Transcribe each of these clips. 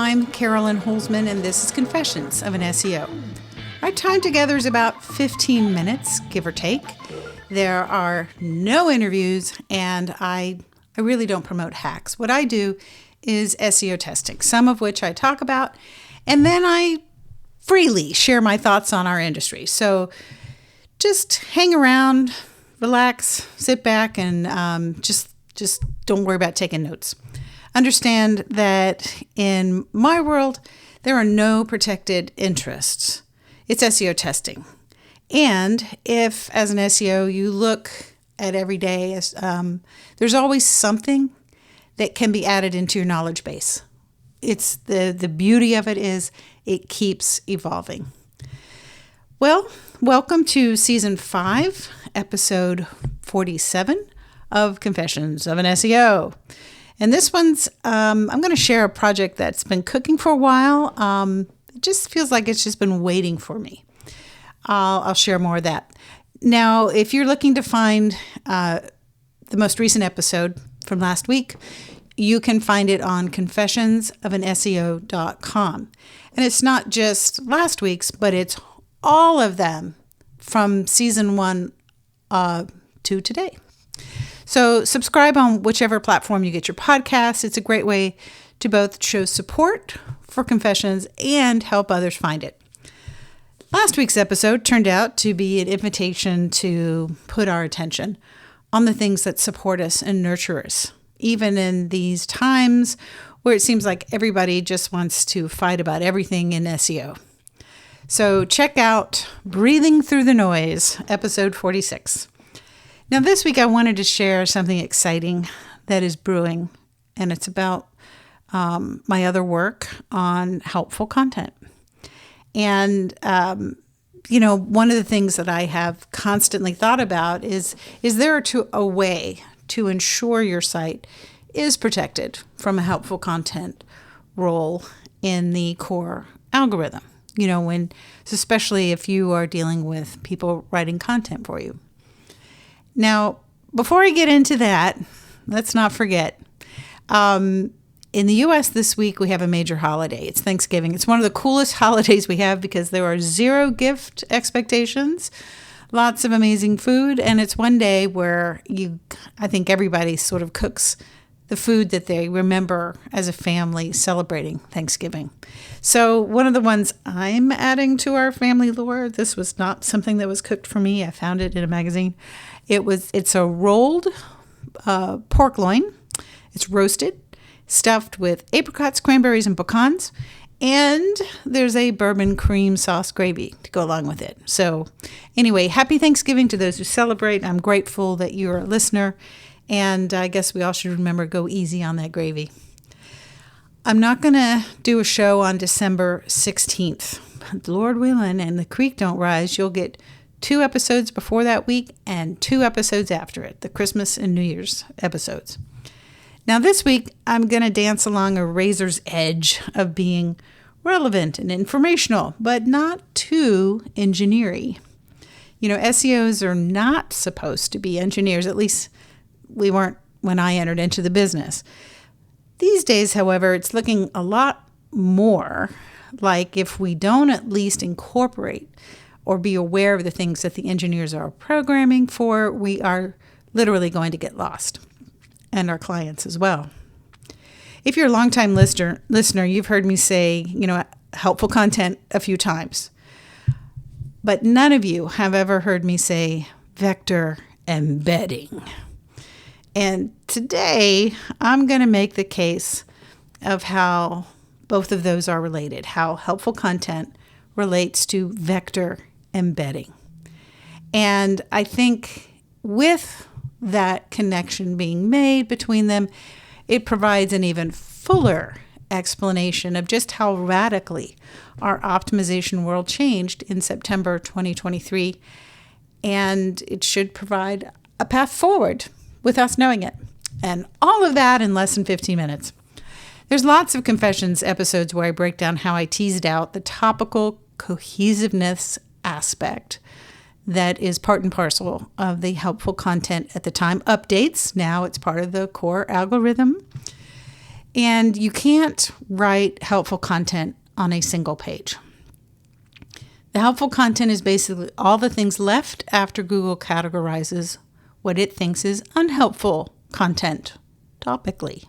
I'm Carolyn Holzman, and this is Confessions of an SEO. Our time together is about 15 minutes, give or take. There are no interviews, and I really don't promote hacks. What I do is SEO testing, some of which I talk about, and then I freely share my thoughts on our industry. So just hang around, relax, sit back, and just don't worry about taking notes. Understand that in my world, there are no protected interests. It's SEO testing. And if, as an SEO, you look at every day, as there's always something that can be added into your knowledge base. It's the beauty of it is it keeps evolving. Well, welcome to Season 5, Episode 47 of Confessions of an SEO. And this one's, I'm going to share a project that's been cooking for a while. It just feels like it's just been waiting for me. I'll share more of that. Now, if you're looking to find the most recent episode from last week, you can find it on confessionsofanseo.com. And it's not just last week's, but it's all of them from Season 1 to today. So subscribe on whichever platform you get your podcast. It's a great way to both show support for Confessions and help others find it. Last week's episode turned out to be an invitation to put our attention on the things that support us and nurture us, even in these times where it seems like everybody just wants to fight about everything in SEO. So check out Breathing Through the Noise, episode 46. Now, this week I wanted to share something exciting that is brewing, and it's about my other work on helpful content. And, one of the things that I have constantly thought about is there a way to ensure your site is protected from a helpful content role in the core algorithm, especially if you are dealing with people writing content for you. Now, before I get into that, let's not forget, in the U.S. this week, we have a major holiday. It's Thanksgiving. It's one of the coolest holidays we have because there are zero gift expectations, lots of amazing food, and it's one day where I think everybody sort of cooks the food that they remember as a family celebrating Thanksgiving. So one of the ones I'm adding to our family lore, this was not something that was cooked for me. I found it in a magazine. It's a rolled pork loin. It's roasted, stuffed with apricots, cranberries, and pecans. And there's a bourbon cream sauce gravy to go along with it. So anyway, happy Thanksgiving to those who celebrate. I'm grateful that you're a listener. And I guess we all should remember, go easy on that gravy. I'm not going to do a show on December 16th. But Lord willing, and the creek don't rise, you'll get 2 episodes before that week and 2 episodes after it, the Christmas and New Year's episodes. Now this week, I'm going to dance along a razor's edge of being relevant and informational, but not too engineering. SEOs are not supposed to be engineers, at least we weren't when I entered into the business. These days, however, it's looking a lot more like if we don't at least incorporate or be aware of the things that the engineers are programming for, we are literally going to get lost, and our clients as well. If you're a longtime listener, you've heard me say, helpful content a few times, but none of you have ever heard me say vector embedding. And today, I'm going to make the case of how both of those are related, how helpful content relates to vector embedding. And I think with that connection being made between them, it provides an even fuller explanation of just how radically our optimization world changed in September 2023. And it should provide a path forward with us knowing it. And all of that in less than 15 minutes. There's lots of Confessions episodes where I break down how I teased out the topical cohesiveness aspect that is part and parcel of the helpful content at the time. Updates, now it's part of the core algorithm. And you can't write helpful content on a single page. The helpful content is basically all the things left after Google categorizes what it thinks is unhelpful content topically.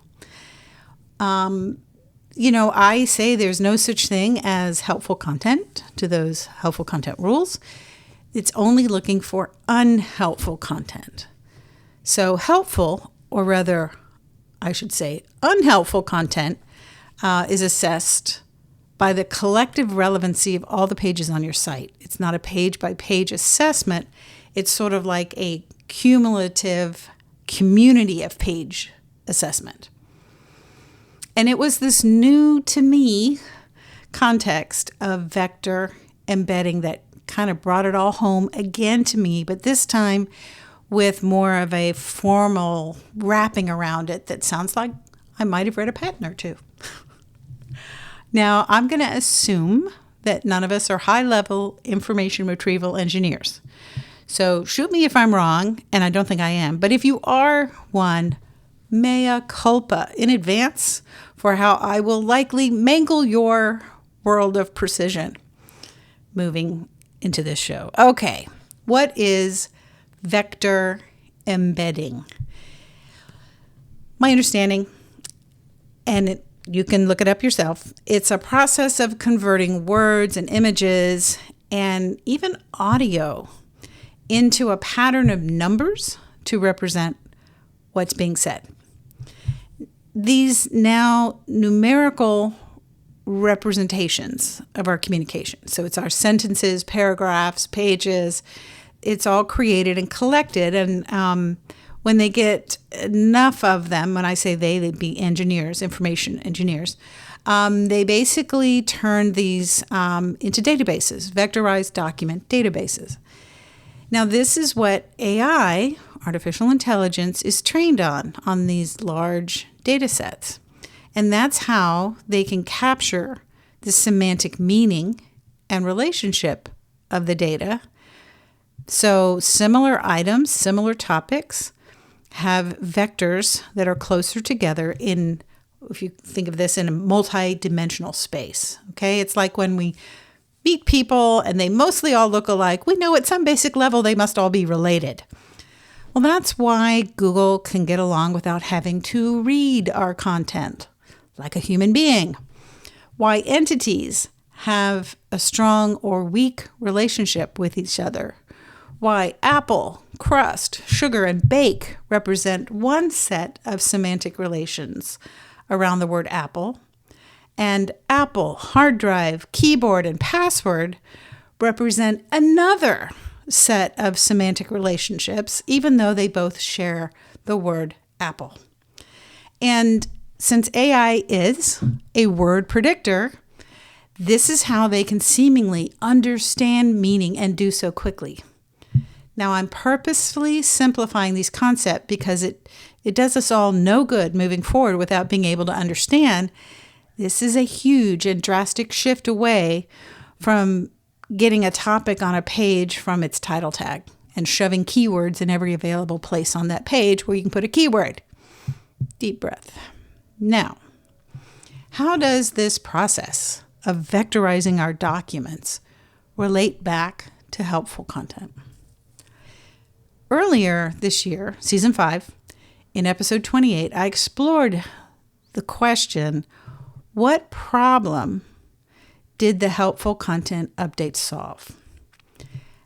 I say there's no such thing as helpful content to those helpful content rules. It's only looking for unhelpful content. So helpful, or rather, I should say unhelpful content, is assessed by the collective relevancy of all the pages on your site. It's not a page-by-page assessment. It's sort of like a cumulative community of page assessment. And it was this new to me context of vector embedding that kind of brought it all home again to me, but this time with more of a formal wrapping around it that sounds like I might have read a patent or two. Now, I'm going to assume that none of us are high-level information retrieval engineers. So shoot me if I'm wrong, and I don't think I am. But if you are one, mea culpa in advance for how I will likely mangle your world of precision moving into this show. Okay, what is vector embedding? My understanding, and you can look it up yourself, it's a process of converting words and images and even audio into a pattern of numbers to represent what's being said. These now numerical representations of our communication. So it's our sentences, paragraphs, pages. It's all created and collected. And when they get enough of them, when I say they'd be engineers, information engineers, they basically turn these into databases, vectorized document databases. Now, this is what AI, artificial intelligence, is trained on these large data sets. And that's how they can capture the semantic meaning and relationship of the data. So similar items, similar topics have vectors that are closer together in, if you think of this in a multi-dimensional space. Okay, it's like when we meet people and they mostly all look alike, we know at some basic level they must all be related. Well, that's why Google can get along without having to read our content like a human being. Why entities have a strong or weak relationship with each other. Why apple, crust, sugar, and bake represent one set of semantic relations around the word apple, and apple, hard drive, keyboard, and password represent another set of semantic relationships, even though they both share the word apple. And since AI is a word predictor, this is how they can seemingly understand meaning and do so quickly. Now, I'm purposefully simplifying these concepts because it does us all no good moving forward without being able to understand. This is a huge and drastic shift away from getting a topic on a page from its title tag and shoving keywords in every available place on that page where you can put a keyword. Deep breath. Now, how does this process of vectorizing our documents relate back to helpful content? Earlier this year, Season 5, in Episode 28, I explored the question, what problem did the helpful content updates solve?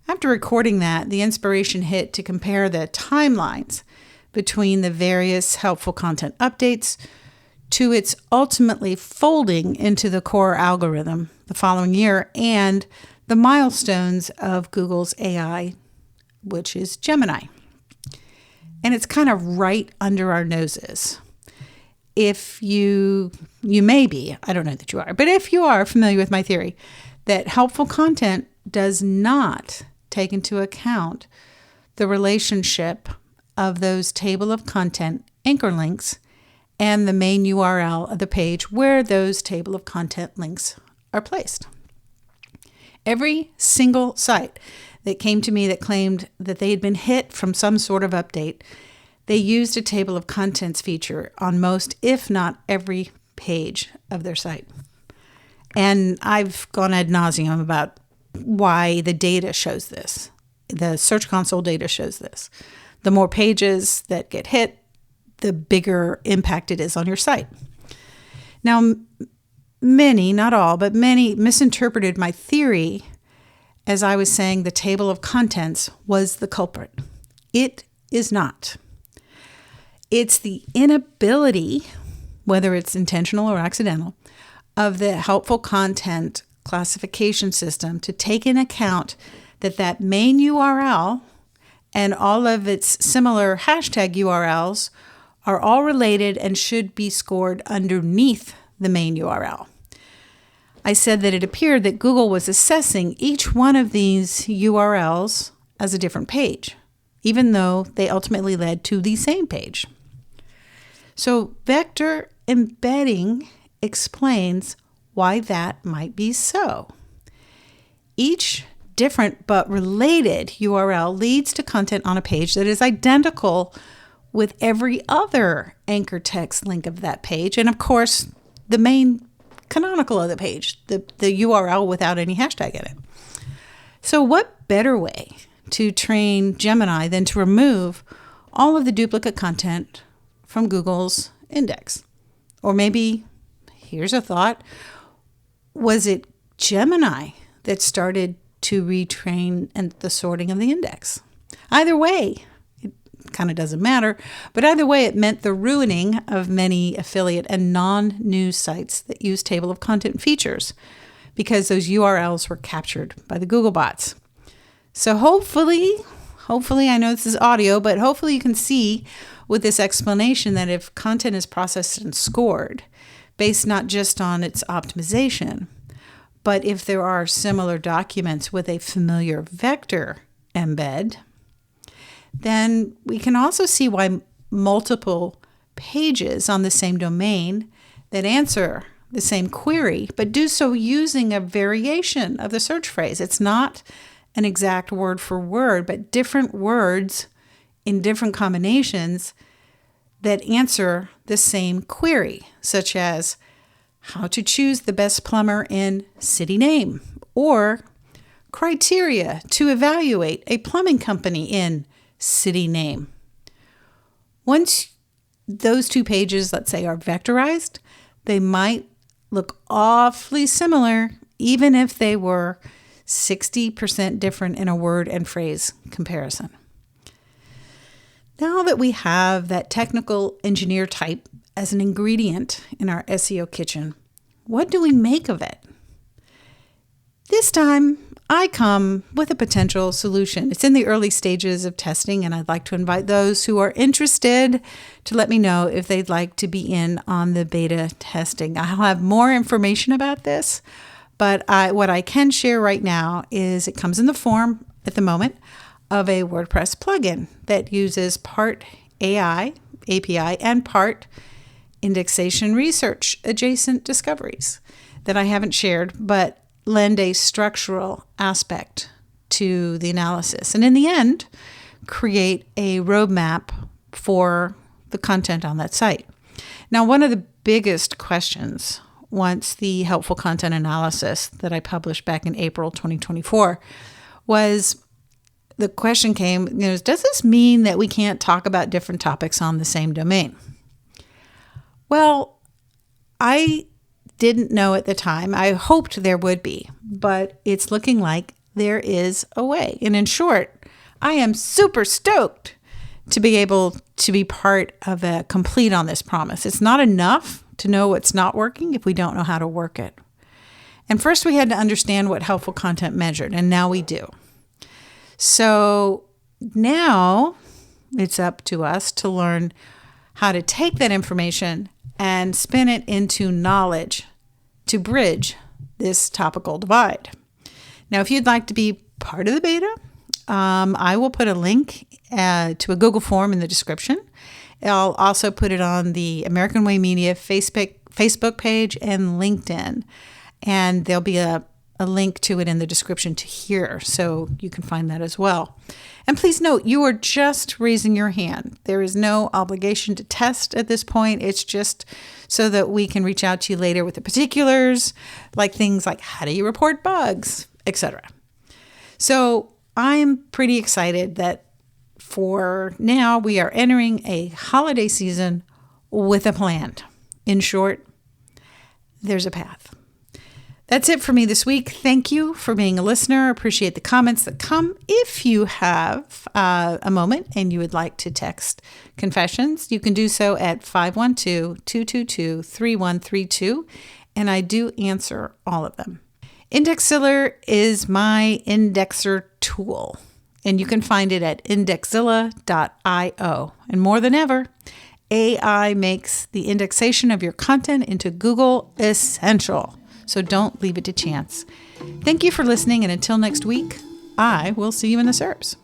After recording that, the inspiration hit to compare the timelines between the various helpful content updates to its ultimately folding into the core algorithm the following year and the milestones of Google's AI, which is Gemini. And it's kind of right under our noses. If you may be, I don't know that you are, but if you are familiar with my theory that helpful content does not take into account the relationship of those table of content anchor links and the main URL of the page where those table of content links are placed. Every single site that came to me that claimed that they had been hit from some sort of update, they used a table of contents feature on most, if not every, page of their site. And I've gone ad nauseum about why the data shows this. The Search Console data shows this. The more pages that get hit, the bigger impact it is on your site. Now, many, not all, but many misinterpreted my theory as I was saying the table of contents was the culprit. It is not. It's the inability, whether it's intentional or accidental, of the helpful content classification system to take into account that main URL and all of its similar hashtag URLs are all related and should be scored underneath the main URL. I said that it appeared that Google was assessing each one of these URLs as a different page, even though they ultimately led to the same page. So vector embedding explains why that might be so. Each different but related URL leads to content on a page that is identical with every other anchor text link of that page. And of course, the main canonical of the page, the URL without any hashtag in it. So what better way to train Gemini than to remove all of the duplicate content from Google's index? Or maybe, here's a thought, was it Gemini that started to retrain the sorting of the index? Either way, it kind of doesn't matter, but either way, it meant the ruining of many affiliate and non-news sites that use table of content features because those URLs were captured by the Google bots. So hopefully, I know this is audio, but hopefully you can see with this explanation that if content is processed and scored based not just on its optimization, but if there are similar documents with a familiar vector embed, then we can also see why multiple pages on the same domain that answer the same query, but do so using a variation of the search phrase. It's not an exact word for word, but different words in different combinations that answer the same query, such as how to choose the best plumber in city name, or criteria to evaluate a plumbing company in city name. Once those two pages, let's say, are vectorized, they might look awfully similar, even if they were 60% different in a word and phrase comparison. Now that we have that technical engineer type as an ingredient in our SEO kitchen, what do we make of it? This time, I come with a potential solution. It's in the early stages of testing, and I'd like to invite those who are interested to let me know if they'd like to be in on the beta testing. I'll have more information about this, but what I can share right now is it comes in the form, at the moment, of a WordPress plugin that uses part AI, API, and part indexation research adjacent discoveries that I haven't shared, but lend a structural aspect to the analysis. And in the end, create a roadmap for the content on that site. Now, one of the biggest questions once the helpful content analysis that I published back in April 2024 was, the question came, does this mean that we can't talk about different topics on the same domain? Well, I didn't know at the time. I hoped there would be, but it's looking like there is a way. And in short, I am super stoked to be able to be part of a complete on this promise. It's not enough to know what's not working if we don't know how to work it. And first we had to understand what helpful content measured, and now we do. So now it's up to us to learn how to take that information and spin it into knowledge to bridge this topical divide. Now, if you'd like to be part of the beta, I will put a link to a Google form in the description. I'll also put it on the American Way Media Facebook page and LinkedIn. And there'll be a a link to it in the description to here, so you can find that as well. And please note, you are just raising your hand. There is no obligation to test at this point. It's just so that we can reach out to you later with the particulars, like things like how do you report bugs, etc. So I'm pretty excited that for now we are entering a holiday season with a plan. In short, there's a path. That's it for me this week. Thank you for being a listener. Appreciate the comments that come. If you have a moment and you would like to text confessions, you can do so at 512-222-3132, and I do answer all of them. Indexzilla is my indexer tool, and you can find it at indexzilla.io. And more than ever, AI makes the indexation of your content into Google essential. So don't leave it to chance. Thank you for listening, and until next week, I will see you in the SERPs.